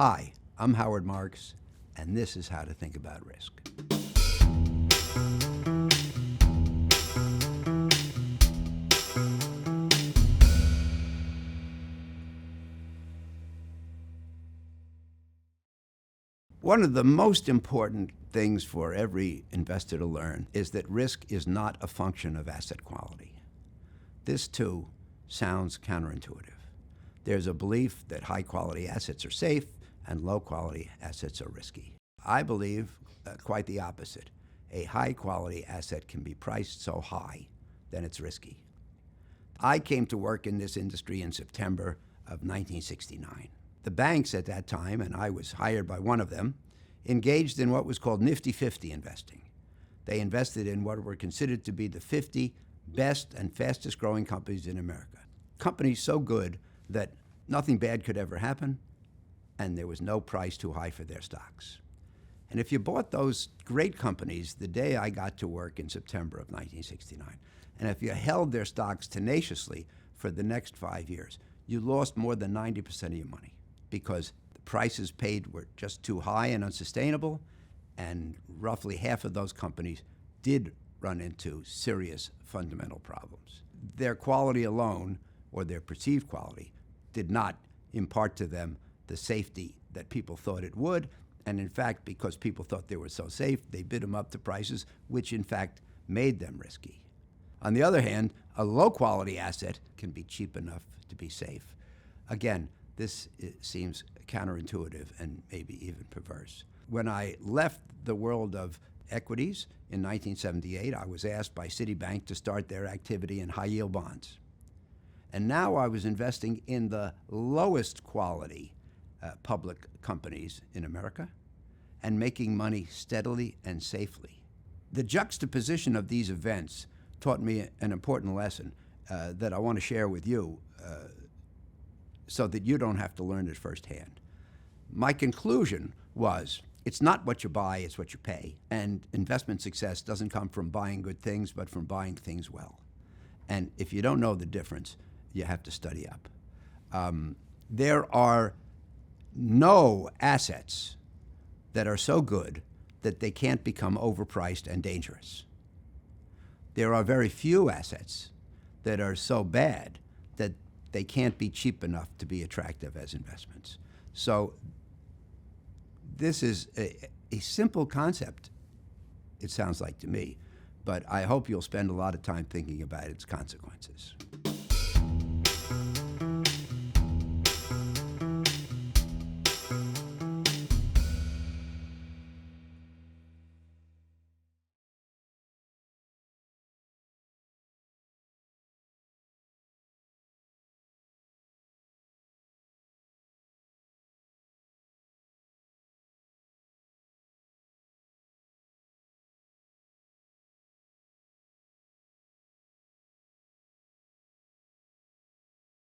Hi, I'm Howard Marks, and this is How to Think About Risk. One of the most important things for every investor to learn is that risk is not a function of asset quality. This, too, sounds counterintuitive. There's a belief that high-quality assets are safe and low-quality assets are risky. I believe quite the opposite. A high-quality asset can be priced so high that it's risky. I came to work in this industry in September of 1969. The banks at that time, and I was hired by one of them, engaged in what was called Nifty 50 investing. They invested in what were considered to be the 50 best and fastest growing companies in America. Companies so good that nothing bad could ever happen, and there was no price too high for their stocks. And if you bought those great companies the day I got to work in September of 1969, and if you held their stocks tenaciously for the next 5 years, you lost more than 90% of your money because the prices paid were just too high and unsustainable, and roughly half of those companies did run into serious fundamental problems. Their quality alone, or their perceived quality, did not impart to them the safety that people thought it would, and in fact, because people thought they were so safe, they bid them up to prices which in fact made them risky. On the other hand, a low-quality asset can be cheap enough to be safe. Again, this seems counterintuitive and maybe even perverse. When I left the world of equities in 1978, I was asked by Citibank to start their activity in high-yield bonds. And now I was investing in the lowest quality public companies in America and making money steadily and safely. The juxtaposition of these events taught me an important lesson that I want to share with you so that you don't have to learn it firsthand. My conclusion was, it's not what you buy, it's what you pay. And investment success doesn't come from buying good things, but from buying things well. And if you don't know the difference, you have to study up. There are no assets that are so good that they can't become overpriced and dangerous. There are very few assets that are so bad that they can't be cheap enough to be attractive as investments. So this is a simple concept, it sounds like to me, but I hope you'll spend a lot of time thinking about its consequences.